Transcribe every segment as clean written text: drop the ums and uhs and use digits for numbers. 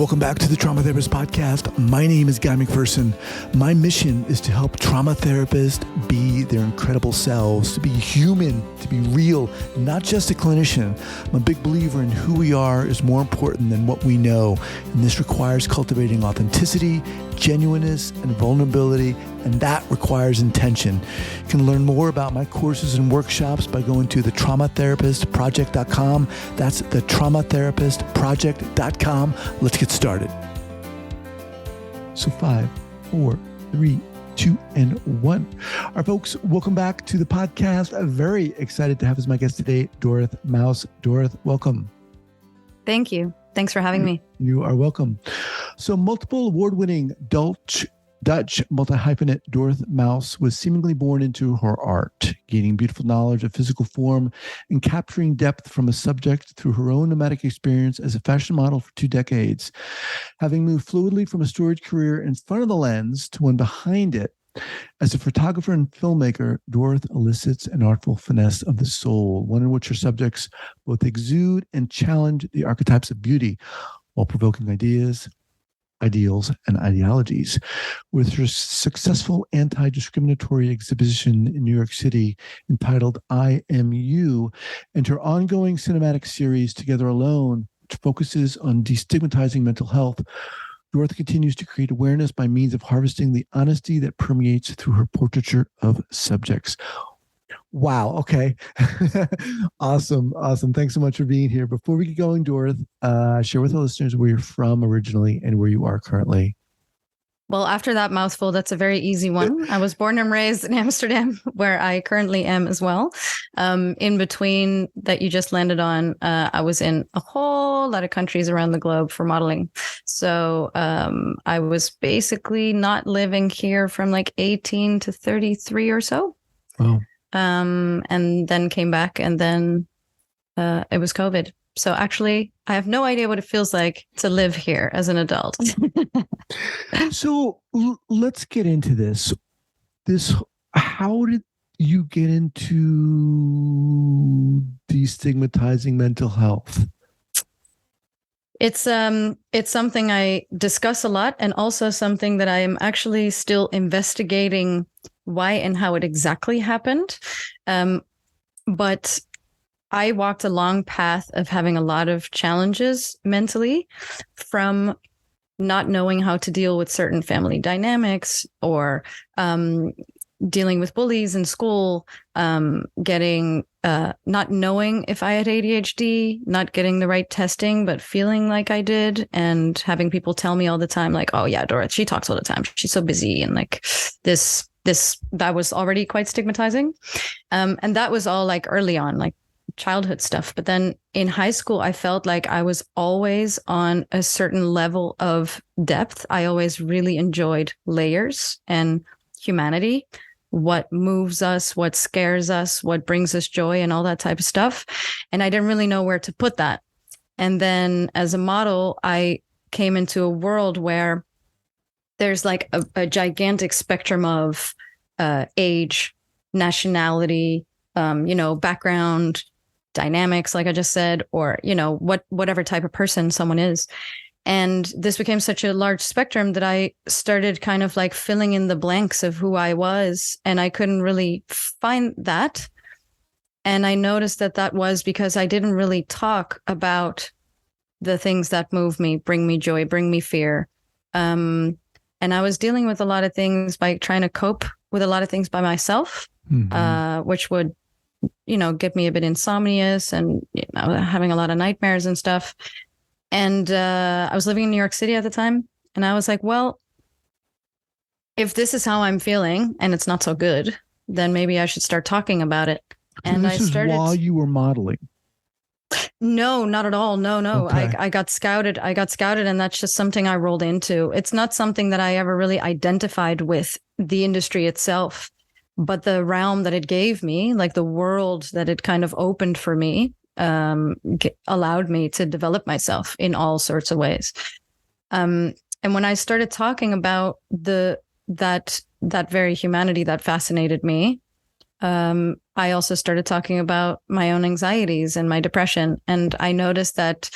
welcome back to the Trauma Therapist Podcast. My name is Guy McPherson. My mission is to help trauma therapists be their incredible selves, to be human, to be real, not just a clinician. I'm a big believer in who we are is more important than what we know, and this requires cultivating authenticity, genuineness, and vulnerability, and that requires intention. You can learn more about my courses and workshops by going to thetraumatherapistproject.com. That's thetraumatherapistproject.com. Let's get started. So 5, 4, 3, 2, and 1. All right, folks, welcome back to the podcast. I'm very excited to have as my guest today, Dorith Mous. Dorith, welcome. Thank you. Thanks for having me. You are welcome. So multiple award-winning Dutch multi-hyphenate Dorith Mous was seemingly born into her art, gaining beautiful knowledge of physical form and capturing depth from a subject through her own nomadic experience as a fashion model for 2 decades. Having moved fluidly from a storied career in front of the lens to one behind it, as a photographer and filmmaker, Dorith elicits an artful finesse of the soul, one in which her subjects both exude and challenge the archetypes of beauty while provoking ideas, ideals, and ideologies. With her successful anti-discriminatory exhibition in New York City entitled I Am You, and her ongoing cinematic series Together Alone, which focuses on destigmatizing mental health, Dorith continues to create awareness by means of harvesting the honesty that permeates through her portraiture of subjects. Wow. Okay. Awesome. Thanks so much for being here. Before we get going, Dorith, share with our listeners where you're from originally and where you are currently. Well, after that mouthful, that's a very easy one. I was born and raised in Amsterdam, where I currently am as well. In between that you just landed on, I was in a whole lot of countries around the globe for modeling. So I was basically not living here from like 18 to 33 or so. Wow. And then came back, and then it was COVID. So actually, I have no idea what it feels like to live here as an adult. So let's get into this. How did you get into destigmatizing mental health? It's something I discuss a lot, and also something that I am actually still investigating why and how it exactly happened. But I walked a long path of having a lot of challenges mentally, from not knowing how to deal with certain family dynamics, or dealing with bullies in school, getting not knowing if I had ADHD, not getting the right testing, but feeling like I did, and having people tell me all the time, like, oh yeah, Dorith, she talks all the time, she's so busy, and like this that was already quite stigmatizing. And that was all like early on, like childhood stuff. But then in high school, I felt like I was always on a certain level of depth. I always really enjoyed layers and humanity, what moves us, what scares us, what brings us joy, and all that type of stuff. And I didn't really know where to put that. And then as a model, I came into a world where there's like a gigantic spectrum of age, nationality, background, dynamics, like I just said, or, whatever type of person someone is. And this became such a large spectrum that I started kind of like filling in the blanks of who I was, and I couldn't really find that. And I noticed that was because I didn't really talk about the things that move me, bring me joy, bring me fear. And I was dealing with a lot of things by trying to cope with a lot of things by myself, which would, get me a bit insomnious and having a lot of nightmares and stuff. And I was living in New York City at the time. And I was like, well, if this is how I'm feeling and it's not so good, then maybe I should start talking about it. And this is while you were modeling? No, not at all. No. Okay. I got scouted, and that's just something I rolled into. It's not something that I ever really identified with the industry itself, but the realm that it gave me, like the world that it kind of opened for me, allowed me to develop myself in all sorts of ways. And when I started talking about that very humanity that fascinated me, I also started talking about my own anxieties and my depression. And I noticed that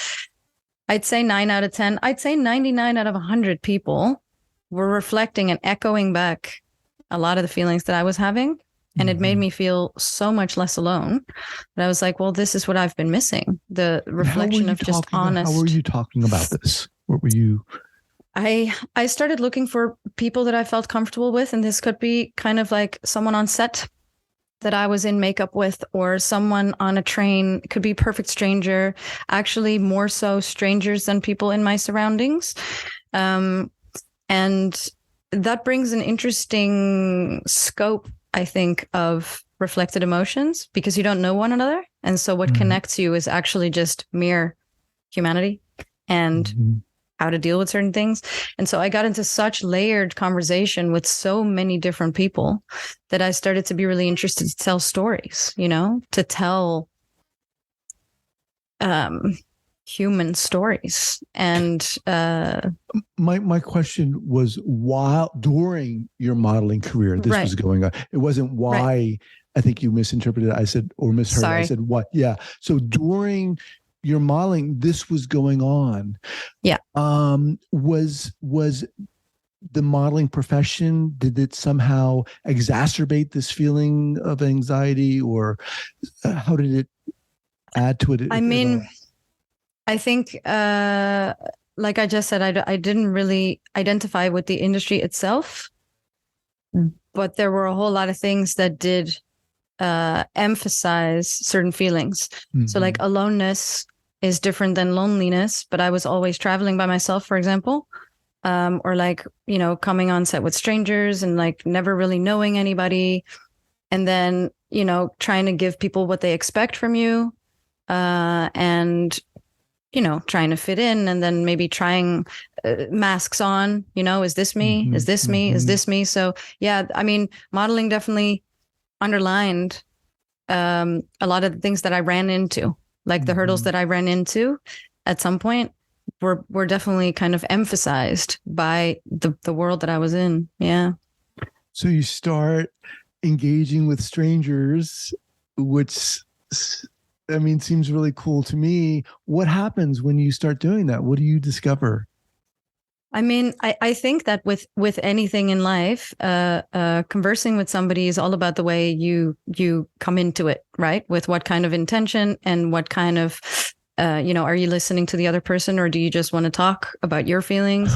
I'd say 9 out of 10. I'd say 99 out of 100 people were reflecting and echoing back a lot of the feelings that I was having. And it made me feel so much less alone. But I was like, well, this is what I've been missing. The reflection of just honest. How were you talking about this? What were you? I started looking for people that I felt comfortable with. And this could be kind of like someone on set that I was in makeup with, or someone on a train. It could be a perfect stranger, actually more so strangers than people in my surroundings. And that brings an interesting scope, I think, of reflected emotions, because you don't know one another. And so what connects you is actually just mere humanity and how to deal with certain things. And so I got into such layered conversation with so many different people that I started to be really interested to tell stories, to tell human stories. And my question was, during your modeling career this was going on. It wasn't why. Right. I think you misinterpreted it. I said, or misheard. Sorry. I said what? Yeah. So during your modeling, this was going on. Yeah. Was the modeling profession, did it somehow exacerbate this feeling of anxiety, or how did it add to it? I mean, I think, like I just said, I didn't really identify with the industry itself, but there were a whole lot of things that did emphasize certain feelings. So like aloneness is different than loneliness, but I was always traveling by myself, for example, or like, coming on set with strangers and like never really knowing anybody. And then, trying to give people what they expect from you, and trying to fit in, and then maybe trying masks on, is this me? Is this me? Is this me? So yeah, I mean, modeling definitely underlined a lot of the things that I ran into, like the hurdles that I ran into at some point were definitely kind of emphasized by the world that I was in. Yeah. So you start engaging with strangers, which, I mean, seems really cool to me. What happens when you start doing that? What do you discover? I mean, I think that with anything in life, conversing with somebody is all about the way you come into it, right? With what kind of intention and what kind of, are you listening to the other person, or do you just want to talk about your feelings?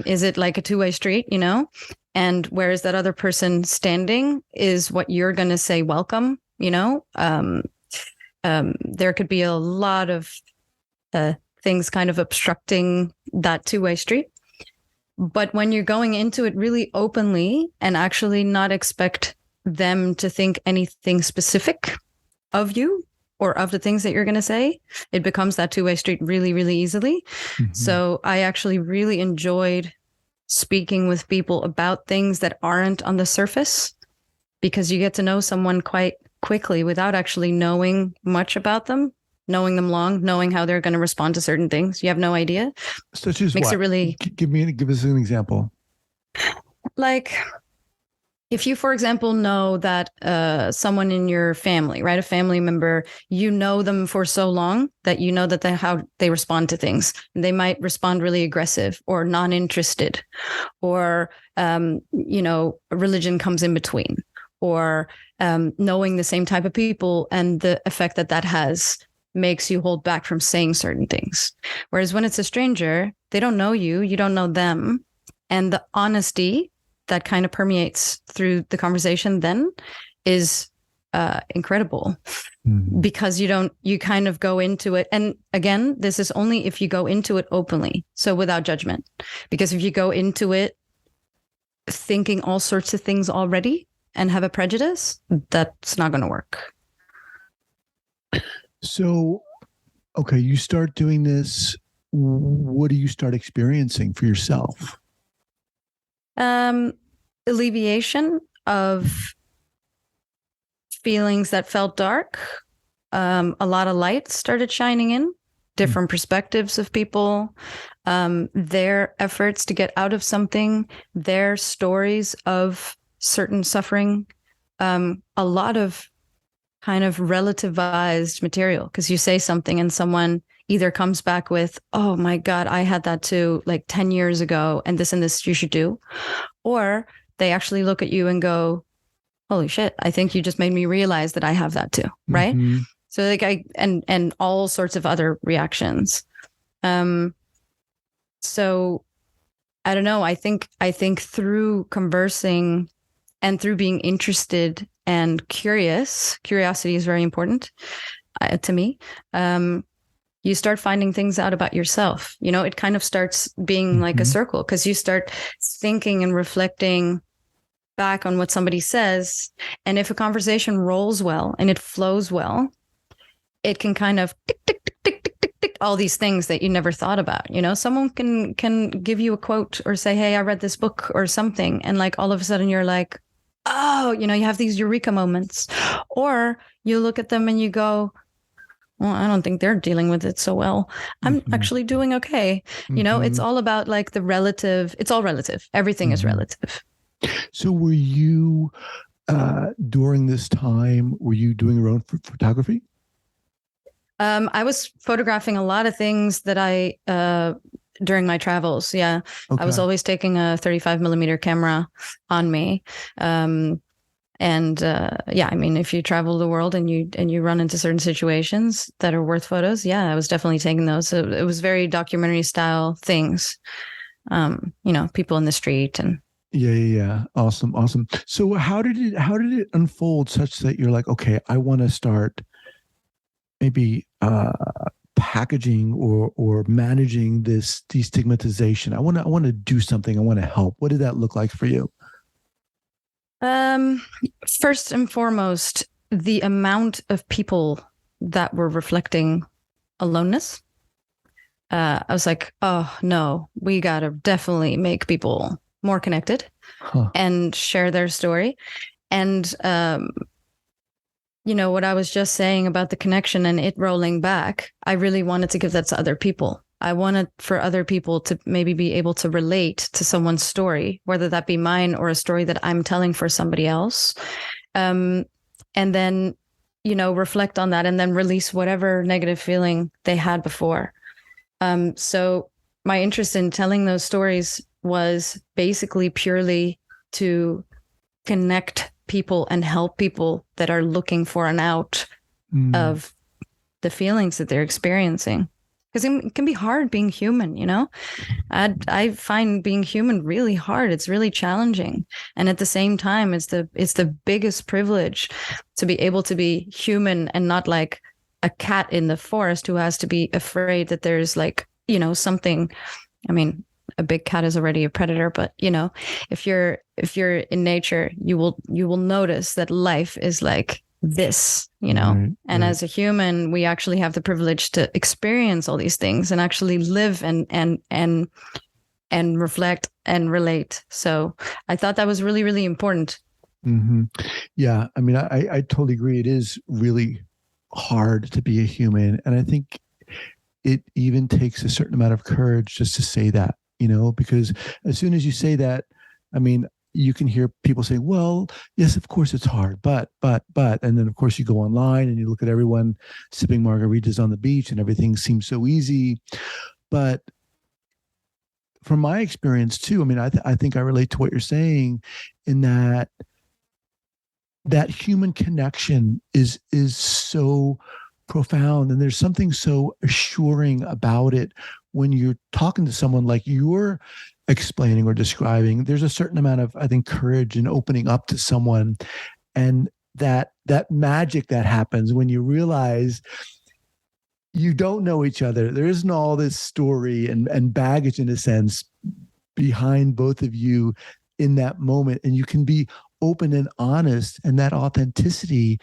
Is it like a two-way street, And where is that other person standing is what you're going to say, welcome, there could be a lot of things kind of obstructing that two-way street. But when you're going into it really openly and actually not expect them to think anything specific of you or of the things that you're going to say, it becomes that two-way street really, really easily. So I actually really enjoyed speaking with people about things that aren't on the surface, because you get to know someone quite quickly without actually knowing much about them, knowing them long, knowing how they're going to respond to certain things. You have no idea. Such as Makes what? It really give us an example. Like if you, for example, know that someone in your family, right, a family member, you know them for so long that you know that how they respond to things. They might respond really aggressive or non-interested, or religion comes in between, or knowing the same type of people and the effect that has makes you hold back from saying certain things. Whereas when it's a stranger, they don't know you, you don't know them. And the honesty that kind of permeates through the conversation then is incredible, because you kind of go into it. And again, this is only if you go into it openly, so without judgment. Because if you go into it thinking all sorts of things already and have a prejudice, that's not going to work. So, okay, you start doing this. What do you start experiencing for yourself? Alleviation of feelings that felt dark. A lot of light started shining in, different perspectives of people, their efforts to get out of something, their stories of certain suffering, a lot of kind of relativized material, because you say something and someone either comes back with, oh my God, I had that too, like 10 years ago, and this you should do. Or they actually look at you and go, holy shit, I think you just made me realize that I have that too. Right. Mm-hmm. So like and all sorts of other reactions. So I don't know. I think through conversing and through being interested and curious, curiosity is very important to me. You start finding things out about yourself. You know, it kind of starts being like a circle, because you start thinking and reflecting back on what somebody says. And if a conversation rolls well and it flows well, it can kind of tick, tick, tick, tick, tick, tick, tick, all these things that you never thought about. You know, someone can give you a quote or say, hey, I read this book or something. And like all of a sudden you're like, oh, you know, you have these eureka moments. Or you look at them and you go, well, I don't think they're dealing with it so well. I'm actually doing okay. You know, it's all about like the relative. It's all relative. Everything is relative. So were you, during this time, were you doing your own photography? I was photographing a lot of things that I, during my travels. Yeah. Okay. I was always taking a 35 millimeter camera on me. Yeah, I mean, if you travel the world and you run into certain situations that are worth photos, yeah, I was definitely taking those. So it was very documentary style things, you know, people in the street and. Yeah. Awesome. So how did it unfold such that you're like, okay, I want to start maybe packaging or managing this destigmatization. I want to do something. I want to help. What did that look like for you? First and foremost, the amount of people that were reflecting aloneness. I was like, oh no, we gotta definitely make people more connected and share their story. And, you know, what I was just saying about the connection and it rolling back, I really wanted to give that to other people. I wanted for other people to maybe be able to relate to someone's story, whether that be mine or a story that I'm telling for somebody else. And then, you know, reflect on that and then release whatever negative feeling they had before. So my interest in telling those stories was basically purely to connect people and help people that are looking for an out of the feelings that they're experiencing. Because it can be hard being human, you know? I find being human really hard. It's really challenging. And at the same time, it's the biggest privilege to be able to be human and not like a cat in the forest who has to be afraid that there's like, you know, something. I mean, a big cat is already a predator, but you know, if you're in nature, you will notice that life is like this, you know, and as a human, we actually have the privilege to experience all these things and actually live and reflect and relate. So I thought that was really, really important. Yeah. I mean, I totally agree. It is really hard to be a human. And I think it even takes a certain amount of courage just to say that, you know, because as soon as you say that, I mean, you can hear people say, well, yes, of course it's hard, but, and then of course you go online and you look at everyone sipping margaritas on the beach and everything seems so easy. But from my experience too, I mean, I think I relate to what you're saying in that human connection is so profound. And there's something so assuring about it when you're talking to someone like you're explaining or describing. There's a certain amount of, I think, courage in opening up to someone, and that magic that happens when you realize you don't know each other. There isn't all this story and baggage, in a sense, behind both of you in that moment, and you can be open and honest, and that authenticity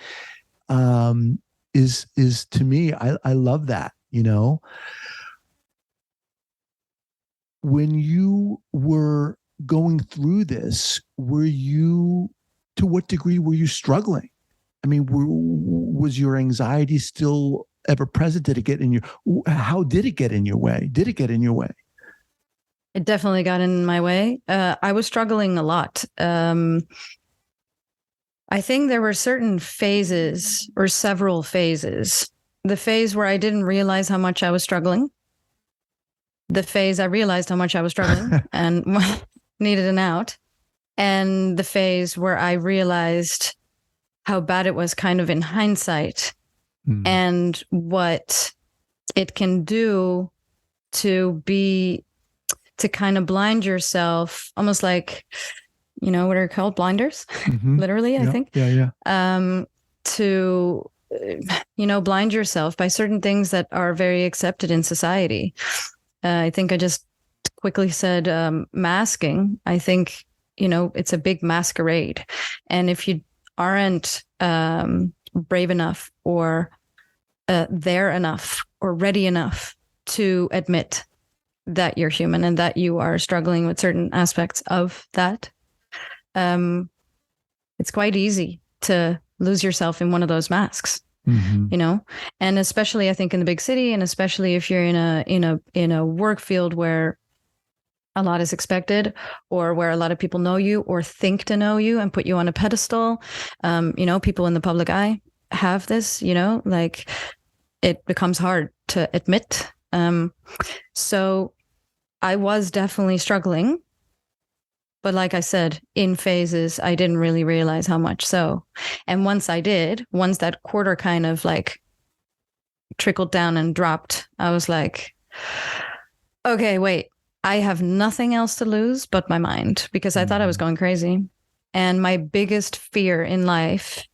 is to me, I love that, you know. When you were going through this, to what degree were you struggling? I mean, was your anxiety still ever present? How did it get in your way? Did it get in your way? It definitely got in my way. I was struggling a lot. I think there were certain phases or several phases the phase where I didn't realize how much I was struggling, the phase I realized how much I was struggling and needed an out, and the phase where I realized how bad it was kind of in hindsight and what it can do to kind of blind yourself, almost like, what are called? Blinders, literally, I think. To, blind yourself by certain things that are very accepted in society. I think I just quickly said masking. I think, it's a big masquerade. And if you aren't brave enough or there enough or ready enough to admit that you're human and that you are struggling with certain aspects of that, it's quite easy to lose yourself in one of those masks. And especially I think in the big city, and especially if you're in a work field where a lot is expected, or where a lot of people know you or think to know you and put you on a pedestal. People in the public eye have this, like it becomes hard to admit. So I was definitely struggling. But like I said, in phases, I didn't really realize how much so. And once that quarter kind of like trickled down and dropped, I was like, okay, wait, I have nothing else to lose but my mind, because I thought I was going crazy. And my biggest fear in life,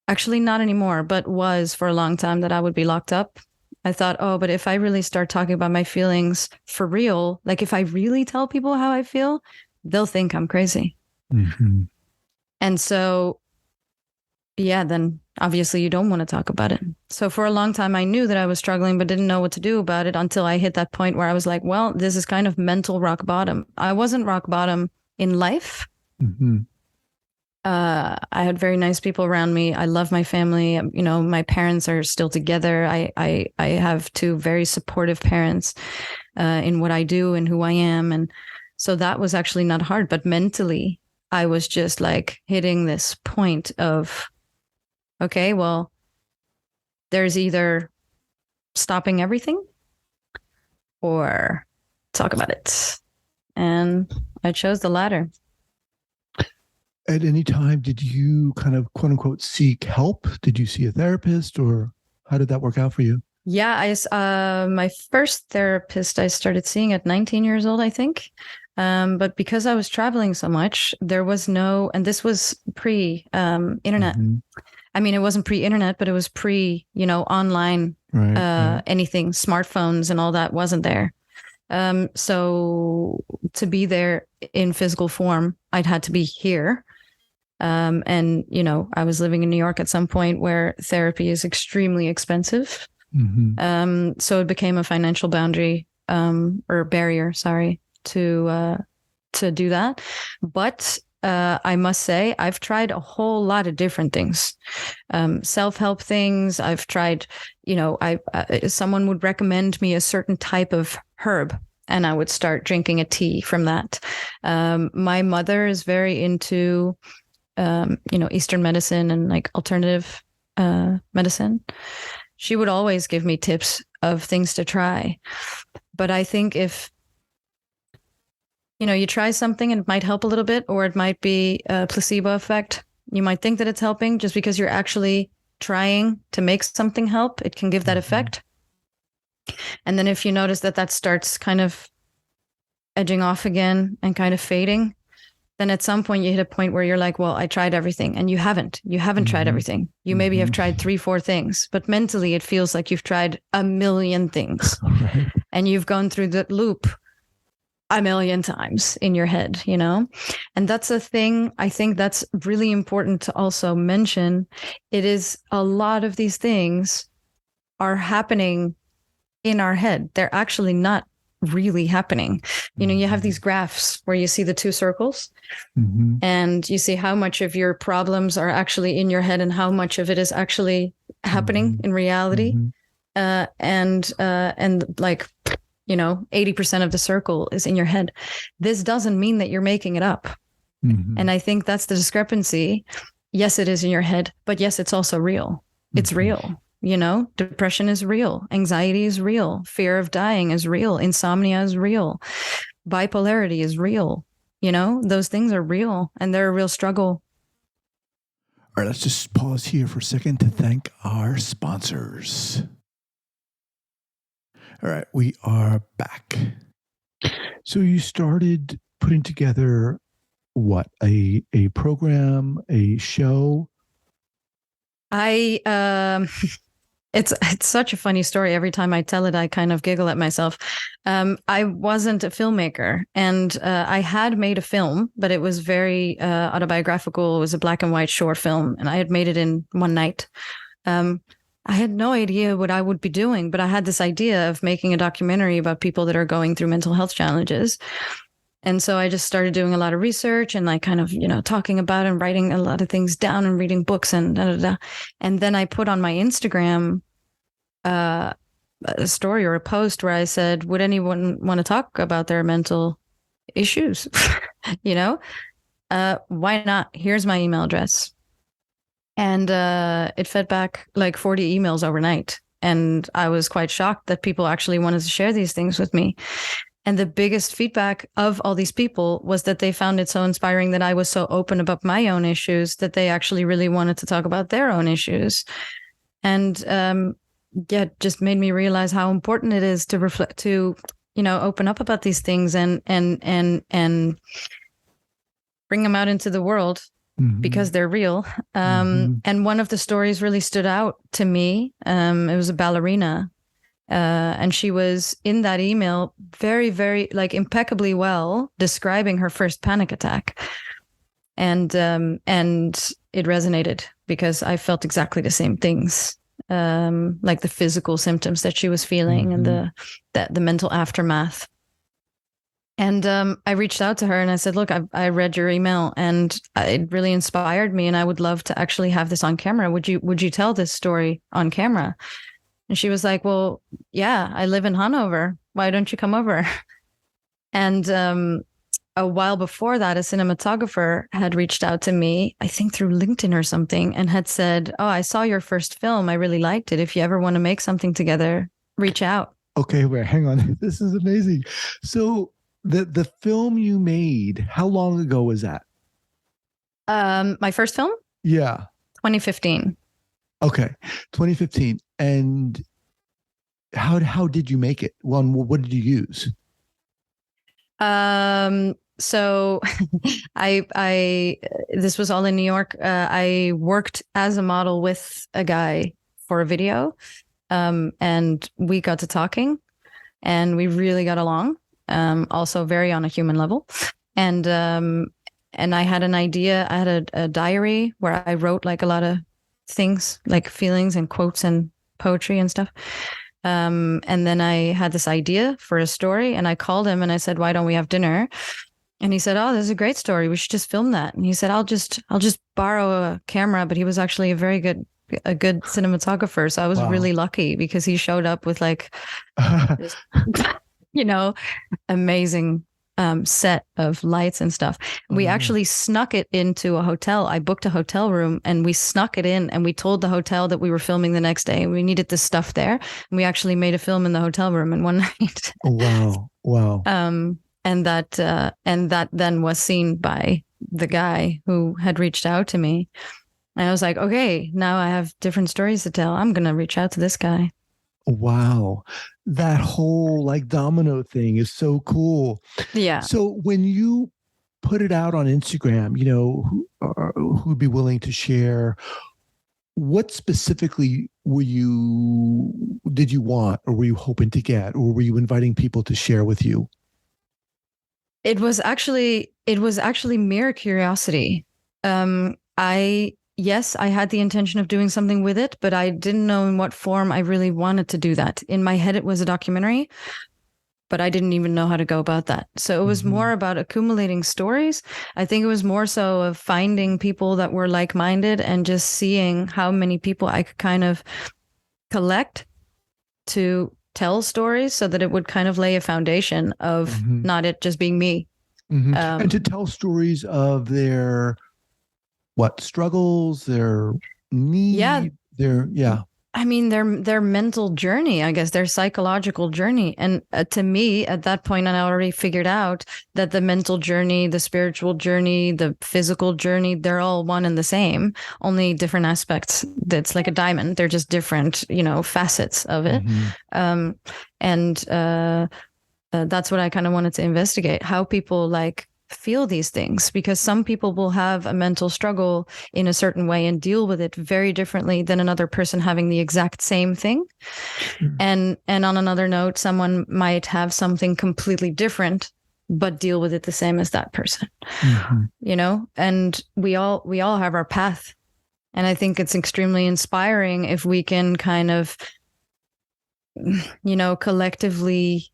actually not anymore, but was for a long time, that I would be locked up. I thought, but if I really start talking about my feelings for real, like if I really tell people how I feel, they'll think I'm crazy. And so, then obviously you don't want to talk about it. So for a long time, I knew that I was struggling, but didn't know what to do about it until I hit that point where I was like, well, this is kind of mental rock bottom. I wasn't rock bottom in life. I had very nice people around me. I love my family. My parents are still together. I have two very supportive parents in what I do and who I am. And so that was actually not hard, but mentally I was just like hitting this point of, okay, well, there's either stopping everything or talk about it. And I chose the latter. At any time, did you kind of quote unquote seek help? Did you see a therapist, or how did that work out for you? Yeah, my first therapist I started seeing at 19 years old, I think. But because I was traveling so much, there was no, and this was pre-internet. I mean, it wasn't pre-internet, but it was online, anything, smartphones and all that wasn't there. So to be there in physical form, I'd had to be here. And, I was living in New York at some point where therapy is extremely expensive. So it became a financial boundary, or barrier, to do that. But I must say, I've tried a whole lot of different things, self-help things. I've tried, someone would recommend me a certain type of herb, and I would start drinking a tea from that. My mother is very into, Eastern medicine and like alternative medicine. She would always give me tips of things to try. But I think if, you try something and it might help a little bit, or it might be a placebo effect. You might think that it's helping just because you're actually trying to make something help. It can give that effect. And then if you notice that starts kind of edging off again and kind of fading, then at some point you hit a point where you're like, well, I tried everything. And you haven't tried everything. You maybe have tried 3-4 things, but mentally it feels like you've tried a million things. And you've gone through that loop a million times in your head, and that's a thing. I think that's really important to also mention. It is a lot of these things are happening in our head. They're actually not really happening. You have these graphs where you see the two circles and you see how much of your problems are actually in your head and how much of it is actually happening in reality. And like, 80% of the circle is in your head. This doesn't mean that you're making it up. And I think that's the discrepancy. Yes, it is in your head, but yes, it's also real. It's real. Depression is real. Anxiety is real. Fear of dying is real. Insomnia is real. Bipolarity is real. Those things are real, and they're a real struggle. All right, let's just pause here for a second to thank our sponsors. All right, we are back. So you started putting together what? A program, a show? It's such a funny story. Every time I tell it, I kind of giggle at myself. I wasn't a filmmaker, and I had made a film, but it was very autobiographical. It was a black and white short film, and I had made it in one night. I had no idea what I would be doing, but I had this idea of making a documentary about people that are going through mental health challenges. And so I just started doing a lot of research and like kind of, talking about and writing a lot of things down and reading books and da, da, da. And then I put on my Instagram a story or a post where I said, would anyone want to talk about their mental issues? Why not? Here's my email address. And it fed back like 40 emails overnight. And I was quite shocked that people actually wanted to share these things with me. And the biggest feedback of all these people was that they found it so inspiring that I was so open about my own issues that they actually really wanted to talk about their own issues. And it just made me realize how important it is to reflect, to, open up about these things and bring them out into the world. Mm-hmm. Because they're real. And one of the stories really stood out to me. It was a ballerina. And she was in that email very, very like impeccably well describing her first panic attack. And it resonated because I felt exactly the same things. Like the physical symptoms that she was feeling and the mental aftermath. And I reached out to her and I said, look, I read your email and it really inspired me. And I would love to actually have this on camera. Would you tell this story on camera? And she was like, well, yeah, I live in Hanover. Why don't you come over? And a while before that, a cinematographer had reached out to me, I think through LinkedIn or something, and had said, oh, I saw your first film. I really liked it. If you ever want to make something together, reach out. Okay, wait, hang on. This is amazing. So the film you made, how long ago was that? My first film? Yeah. 2015. Okay. 2015. And how did you make it? Well, what did you use? So I this was all in New York. I worked as a model with a guy for a video. And we got to talking and we really got along. Also very on a human level. And I had an idea. I had a diary where I wrote like a lot of things, like feelings and quotes and poetry and stuff. And then I had this idea for a story and I called him and I said, why don't we have dinner? And he said, oh, this is a great story. We should just film that. And he said, I'll just borrow a camera. But he was actually a good cinematographer. So I was really lucky because he showed up with like, this, amazing set of lights and stuff. We actually snuck it into a hotel. I booked a hotel room and we snuck it in and we told the hotel that we were filming the next day and we needed this stuff there. And we actually made a film in the hotel room in one night. Oh, wow. And that then was seen by the guy who had reached out to me. And I was like, okay, now I have different stories to tell. I'm going to reach out to this guy. Wow. That whole like domino thing is so cool. Yeah. So when you put it out on Instagram, who'd be willing to share, what specifically did you want, or were you hoping to get, or were you inviting people to share with you? It was actually mere curiosity. Yes, I had the intention of doing something with it, but I didn't know in what form I really wanted to do that. In my head, it was a documentary, but I didn't even know how to go about that. So it was more about accumulating stories. I think it was more so of finding people that were like-minded and just seeing how many people I could kind of collect to tell stories so that it would kind of lay a foundation of not it just being me. And to tell stories of their struggles, their need, I mean, their mental journey, I guess, their psychological journey. And to me, at that point, I already figured out that the mental journey, the spiritual journey, the physical journey, they're all one and the same, only different aspects. That's like a diamond. They're just different, facets of it. Mm-hmm. And that's what I kind of wanted to investigate, how people like feel these things, because some people will have a mental struggle in a certain way and deal with it very differently than another person having the exact same thing. Sure. And on another note, someone might have something completely different but deal with it the same as that person. Mm-hmm. And we all have our path. And I think it's extremely inspiring if we can kind of collectively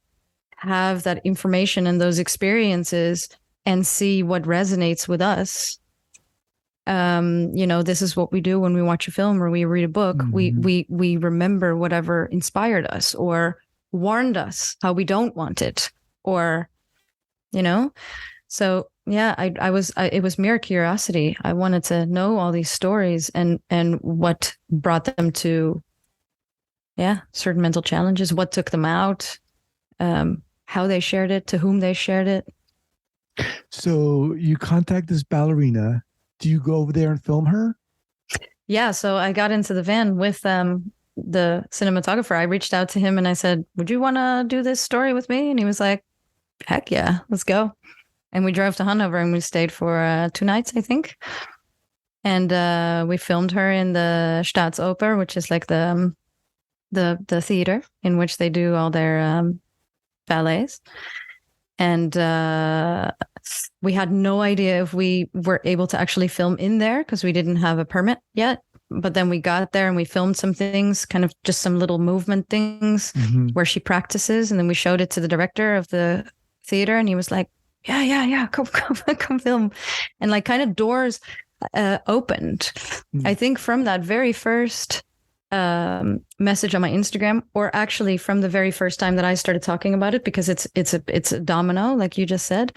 have that information and those experiences and see what resonates with us. This is what we do when we watch a film or we read a book. Mm-hmm. We remember whatever inspired us or warned us how we don't want it, or, So yeah, it was mere curiosity. I wanted to know all these stories and what brought them to, certain mental challenges, what took them out, how they shared it, to whom they shared it. So you contact this ballerina. Do you go over there and film her? Yeah. So I got into the van with the cinematographer. I reached out to him and I said, would you want to do this story with me? And he was like, heck yeah, let's go. And we drove to Hanover and we stayed for 2 nights, I think. And we filmed her in the Staatsoper, which is like the theater in which they do all their ballets. And we had no idea if we were able to actually film in there because we didn't have a permit yet. But then we got there and we filmed some things, kind of just some little movement things where she practices. And then we showed it to the director of the theater and he was like, yeah, come film. And like kind of doors opened. I think from that very first message on my Instagram, or actually from the very first time that I started talking about it, because it's a domino, like you just said,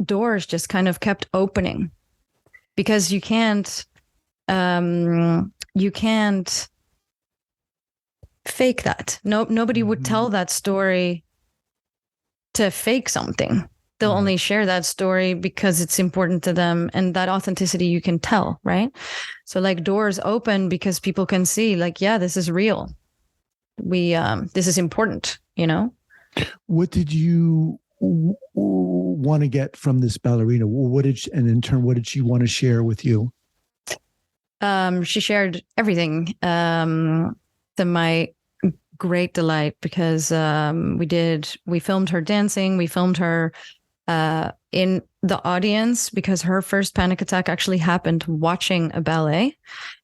doors just kind of kept opening, because you can't fake that. Nobody would tell that story to fake something. They'll only share that story because it's important to them, and that authenticity you can tell, right? So like doors open because people can see, like, yeah, this is real. This is important, What did you want to get from this ballerina? And in turn, what did she want to share with you? She shared everything, to my great delight, because we filmed her dancing. We filmed her in the audience, because her first panic attack actually happened watching a ballet.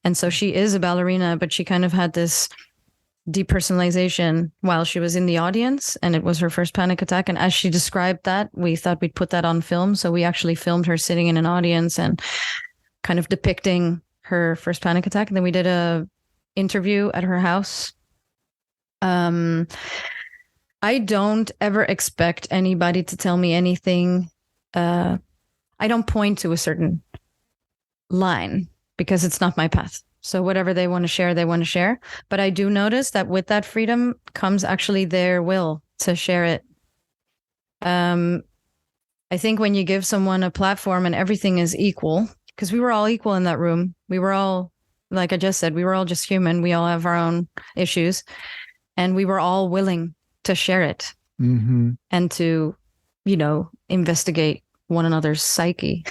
And so she is a ballerina, but she kind of had this depersonalization while she was in the audience, and it was her first panic attack. And as she described that, we thought we'd put that on film. So we actually filmed her sitting in an audience and kind of depicting her first panic attack. And then we did a interview at her house. I don't ever expect anybody to tell me anything. I don't point to a certain line because it's not my path. So whatever they want to share, they want to share. But I do notice that with that freedom comes actually their will to share it. I think when you give someone a platform and everything is equal, because we were all equal in that room. We were all, like I just said, we were all just human. We all have our own issues. And we were all willing to share it and to, investigate one another's psyche.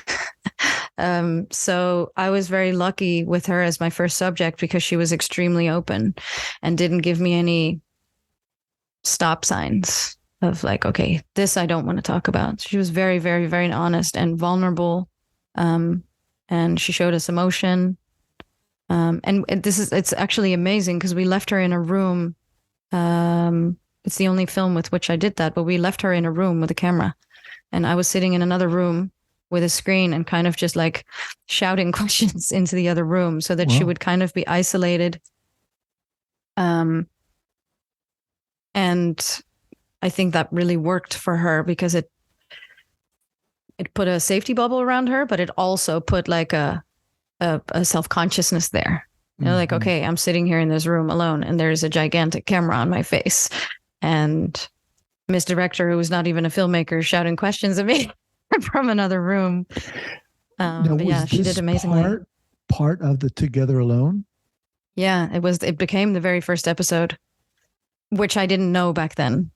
So I was very lucky with her as my first subject, because she was extremely open and didn't give me any stop signs of like, okay, this I don't want to talk about. She was very, very, very honest and vulnerable. And she showed us emotion. And it's actually amazing, because we left her in a room. It's the only film with which I did that, but we left her in a room with a camera, and I was sitting in another room with a screen and kind of just like shouting questions into the other room so that she would kind of be isolated. And I think that really worked for her, because it put a safety bubble around her, but it also put like a self-consciousness there. Like, okay, I'm sitting here in this room alone and there's a gigantic camera on my face. And Miss Director, who was not even a filmmaker, shouting questions at me from another room. But yeah, she did amazingly. Part of the Together Alone? Yeah, it became the very first episode, which I didn't know back then.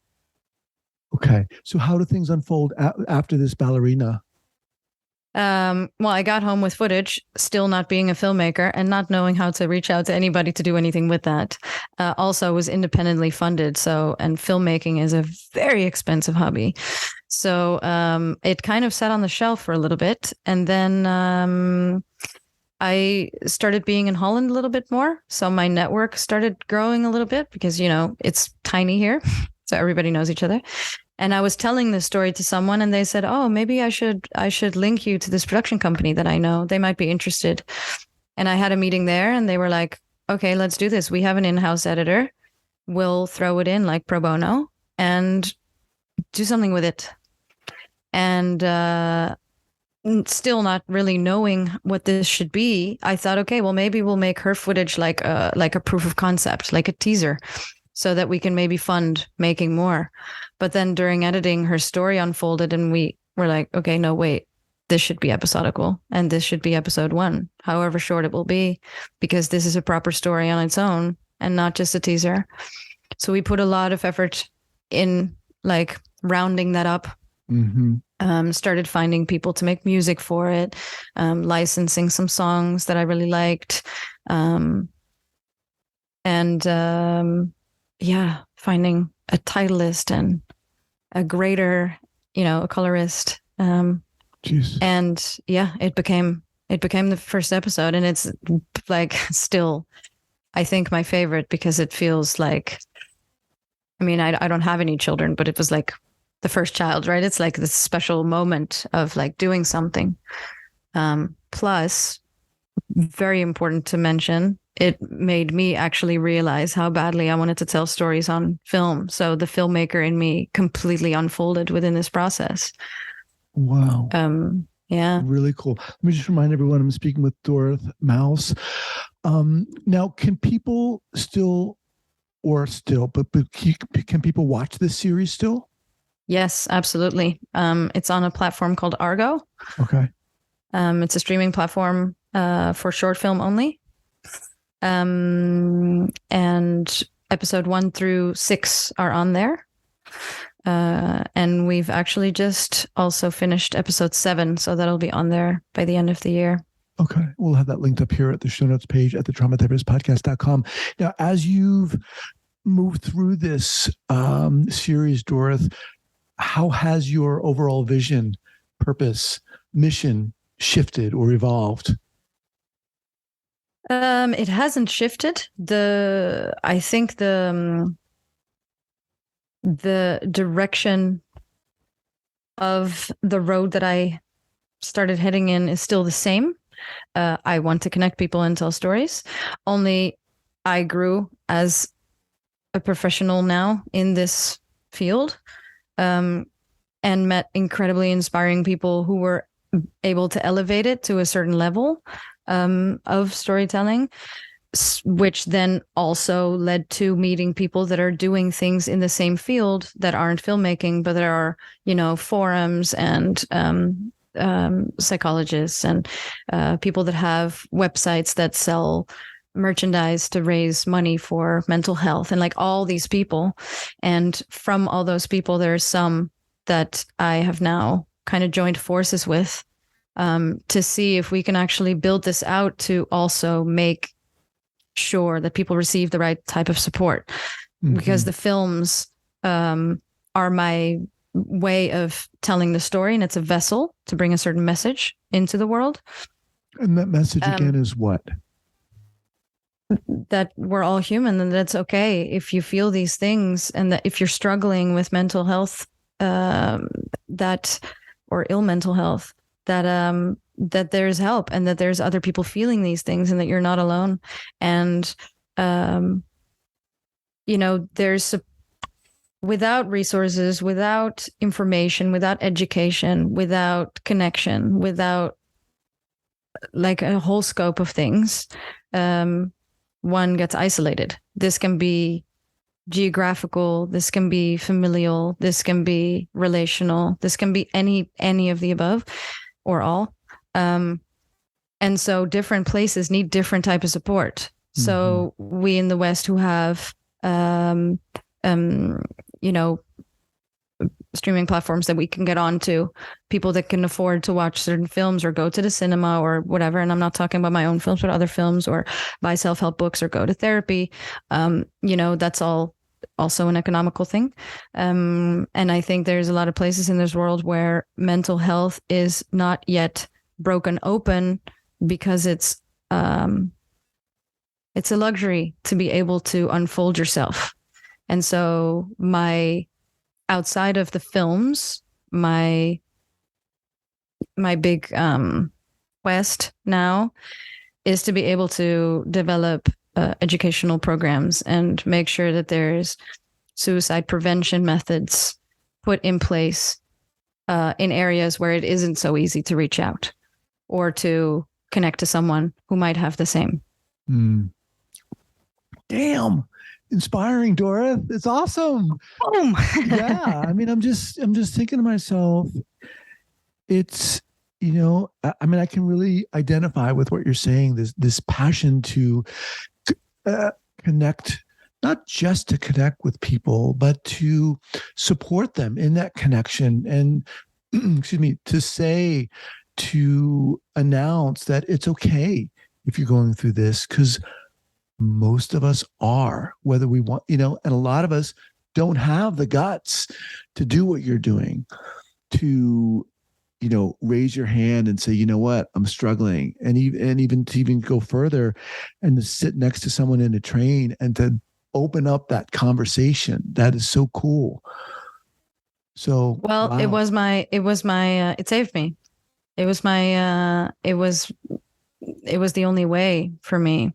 Okay. So how do things unfold after this ballerina? Well, I got home with footage, still not being a filmmaker and not knowing how to reach out to anybody to do anything with that. Also was independently funded. And filmmaking is a very expensive hobby. So it kind of sat on the shelf for a little bit. And then I started being in Holland a little bit more. So my network started growing a little bit because, it's tiny here. So everybody knows each other. And I was telling this story to someone and they said, oh, maybe I should link you to this production company that I know. They might be interested. And I had a meeting there and they were like, okay, let's do this. We have an in-house editor. We'll throw it in like pro bono and do something with it. And still not really knowing what this should be, I thought, okay, well, maybe we'll make her footage like a proof of concept, like a teaser, so that we can maybe fund making more. But then during editing, her story unfolded and we were like, okay, no, wait, this should be episodical and this should be episode 1, however short it will be, because this is a proper story on its own and not just a teaser. So we put a lot of effort in like rounding that up. Started finding people to make music for it, licensing some songs that I really liked. Finding a titleist and a grader, a colorist. And yeah, it became the first episode, and it's like still, I think, my favorite because it feels like, I don't have any children, but it was like the first child, right? It's like this special moment of like doing something. Plus, very important to mention, it made me actually realize how badly I wanted to tell stories on film. So the filmmaker in me completely unfolded within this process. Wow. Yeah. Really cool. Let me just remind everyone I'm speaking with Dorith Mous. Now, can people can people watch this series still? Yes, absolutely. It's on a platform called Argo. Okay. It's a streaming platform for short film only. And episode 1 through 6 are on there. And we've actually just also finished episode 7, so that'll be on there by the end of the year. Okay. We'll have that linked up here at the show notes page at thetraumatherapistpodcast.com. Now, as you've moved through this series, Dorith, how has your overall vision, purpose, mission shifted or evolved? It hasn't shifted. I think the direction of the road that I started heading in is still the same. I want to connect people and tell stories. Only I grew as a professional now in this field, and met incredibly inspiring people who were able to elevate it to a certain level of storytelling, which then also led to meeting people that are doing things in the same field that aren't filmmaking, but there are, forums and psychologists and people that have websites that sell merchandise to raise money for mental health, and like all these people. And from all those people, there's some that I have now kind of joined forces with to see if we can actually build this out to also make sure that people receive the right type of support. Because the films are my way of telling the story, and it's a vessel to bring a certain message into the world. And that message again is what? That we're all human, and that's okay if you feel these things, and that if you're struggling with mental health, or ill mental health, that there's help, and that there's other people feeling these things, and that you're not alone. And there's without resources, without information, without education, without connection, without like a whole scope of things, one gets isolated. This can be geographical, this can be familial, this can be relational, this can be any of the above or all. And so different places need different type of support. So we in the West who have streaming platforms that we can get onto, people that can afford to watch certain films or go to the cinema or whatever. And I'm not talking about my own films, but other films, or buy self-help books or go to therapy. That's all also an economical thing. And I think there's a lot of places in this world where mental health is not yet broken open because it's a luxury to be able to unfold yourself. And so outside of the films, my big quest now is to be able to develop educational programs and make sure that there's suicide prevention methods put in place in areas where it isn't so easy to reach out or to connect to someone who might have the same. Damn. Inspiring, Dorith. It's awesome. Boom. Yeah. I mean, I'm just thinking to myself, it's, I can really identify with what you're saying, this passion to connect, not just to connect with people, but to support them in that connection. And to announce that it's okay if you're going through this, because most of us are, whether we want, and a lot of us don't have the guts to do what you're doing, to, raise your hand and say, you know what, I'm struggling. And even to go further and to sit next to someone in a train and to open up that conversation. That is so cool. So, well, wow. It saved me. It was the only way for me.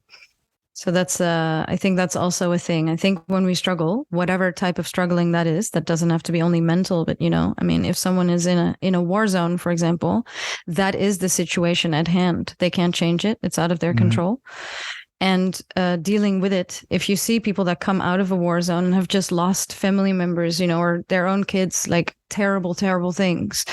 So that's, I think that's also a thing. I think when we struggle, whatever type of struggling that is, that doesn't have to be only mental, but if someone is in a war zone, for example, that is the situation at hand. They can't change it. It's out of their control. And dealing with it, if you see people that come out of a war zone and have just lost family members, or their own kids, like terrible, terrible things,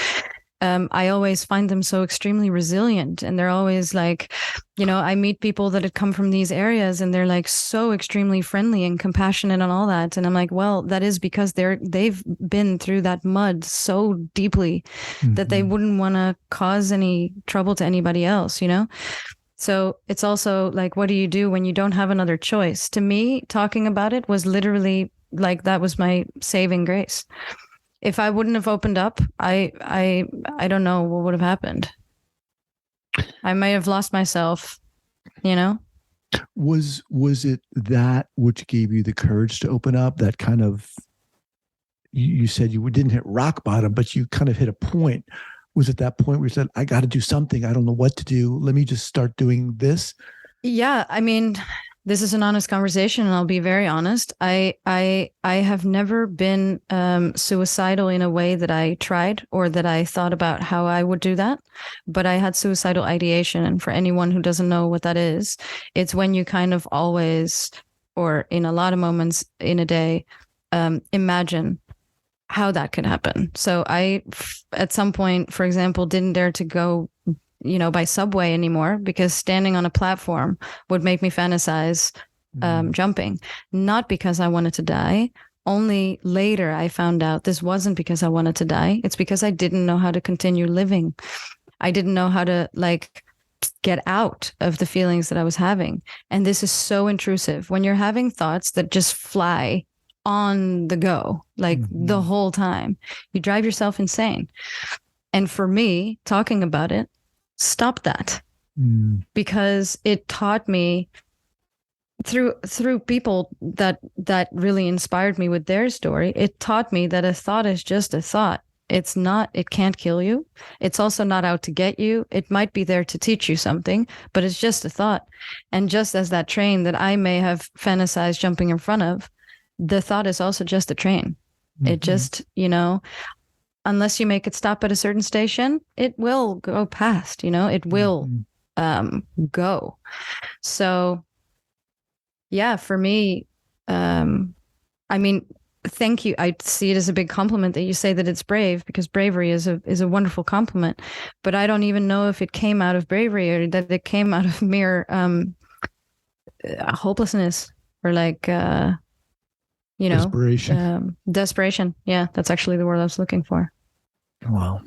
I always find them so extremely resilient. And they're always like, I meet people that have come from these areas and they're like so extremely friendly and compassionate and all that. And I'm like, well, that is because they've been through that mud so deeply that they wouldn't want to cause any trouble to anybody else, So it's also like, what do you do when you don't have another choice? To me, talking about it was literally like, that was my saving grace. If I wouldn't have opened up, I don't know what would have happened. I might have lost myself, Was it that which gave you the courage to open up? That kind of, you said you didn't hit rock bottom, but you kind of hit a point. Was it that point where you said, I got to do something. I don't know what to do. Let me just start doing this? Yeah. I mean, this is an honest conversation, and I'll be very honest. I have never been suicidal in a way that I tried or that I thought about how I would do that. But I had suicidal ideation. And for anyone who doesn't know what that is, it's when you kind of always, or in a lot of moments in a day, imagine how that could happen. So I, at some point, for example, didn't dare to go by subway anymore because standing on a platform would make me fantasize jumping, not because I wanted to die. Only later I found out this wasn't because I wanted to die. It's because I didn't know how to continue living. I didn't know how to get out of the feelings that I was having. And this is so intrusive when you're having thoughts that just fly on the go, the whole time. You drive yourself insane. And for me, talking about it, stop that, because it taught me through people that really inspired me with their story. It taught me that a thought is just a thought. It can't kill you. It's also not out to get you. It might be there to teach you something, but it's just a thought. And just as that train that I may have fantasized jumping in front of, the thought is also just a train. It just, unless you make it stop at a certain station, it will go past, it will go. So yeah, for me, I mean, thank you. I see it as a big compliment that you say that it's brave, because bravery is a wonderful compliment. But I don't even know if it came out of bravery or that it came out of mere hopelessness or like desperation. Yeah, that's actually the word I was looking for. Wow.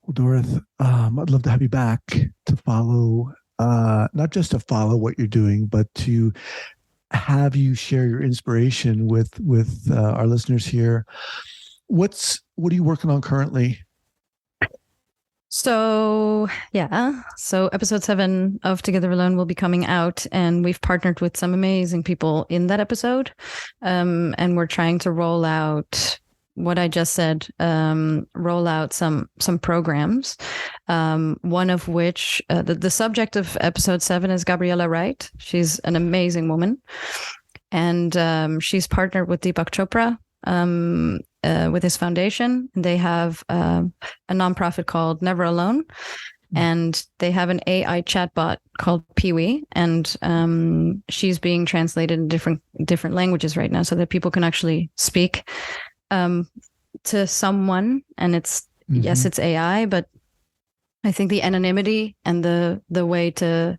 Well, Dorith, I'd love to have you back to follow, not just to follow what you're doing, but to have you share your inspiration with our listeners here. What are you working on currently? So episode 7 of Together Alone will be coming out, and we've partnered with some amazing people in that episode, and we're trying to roll out what I just said, roll out some programs, one of which the subject of episode 7 is Gabriella Wright. She's an amazing woman, and she's partnered with Deepak Chopra with his foundation. They have a nonprofit called Never Alone, and they have an AI chatbot called Peewee, and she's being translated in different languages right now so that people can actually speak to someone. And it's yes, it's AI, but I think the anonymity and the way to,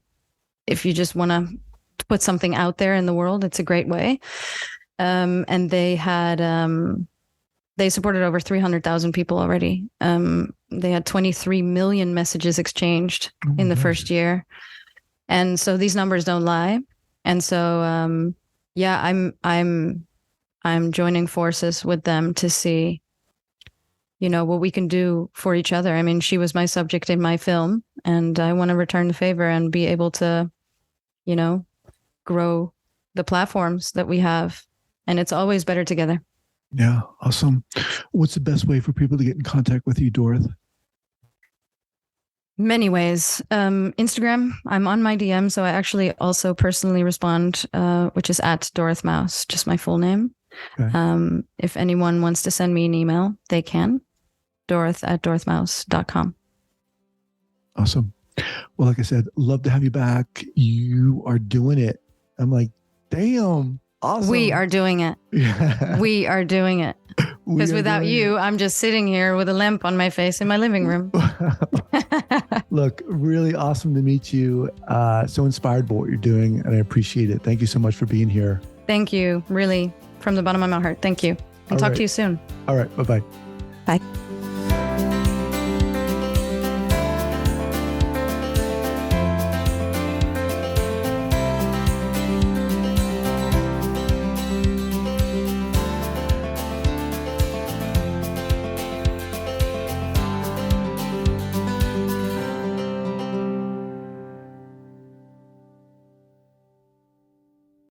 if you just want to put something out there in the world, it's a great way. And they had they supported over 300,000 people already. They had 23 million messages exchanged in the first year, and so these numbers don't lie. And so I'm joining forces with them to see, what we can do for each other. I mean, she was my subject in my film, and I want to return the favor and be able to, grow the platforms that we have. And it's always better together. Yeah, awesome. What's the best way for people to get in contact with you, Dorith? Many ways. Instagram, I'm on my DM, so I actually also personally respond, which is at Dorith Mous, just my full name. Okay. If anyone wants to send me an email, they can. dorith@dorithmous.com. Awesome. Well, like I said, love to have you back. You are doing it. I'm like, damn. Awesome. We are doing it. Yeah. We are doing it. Because without you, I'm just sitting here with a lamp on my face in my living room. Look, really awesome to meet you. So inspired by what you're doing, and I appreciate it. Thank you so much for being here. Thank you. Really, from the bottom of my heart. Thank you. And talk to you soon. All right. Bye-bye.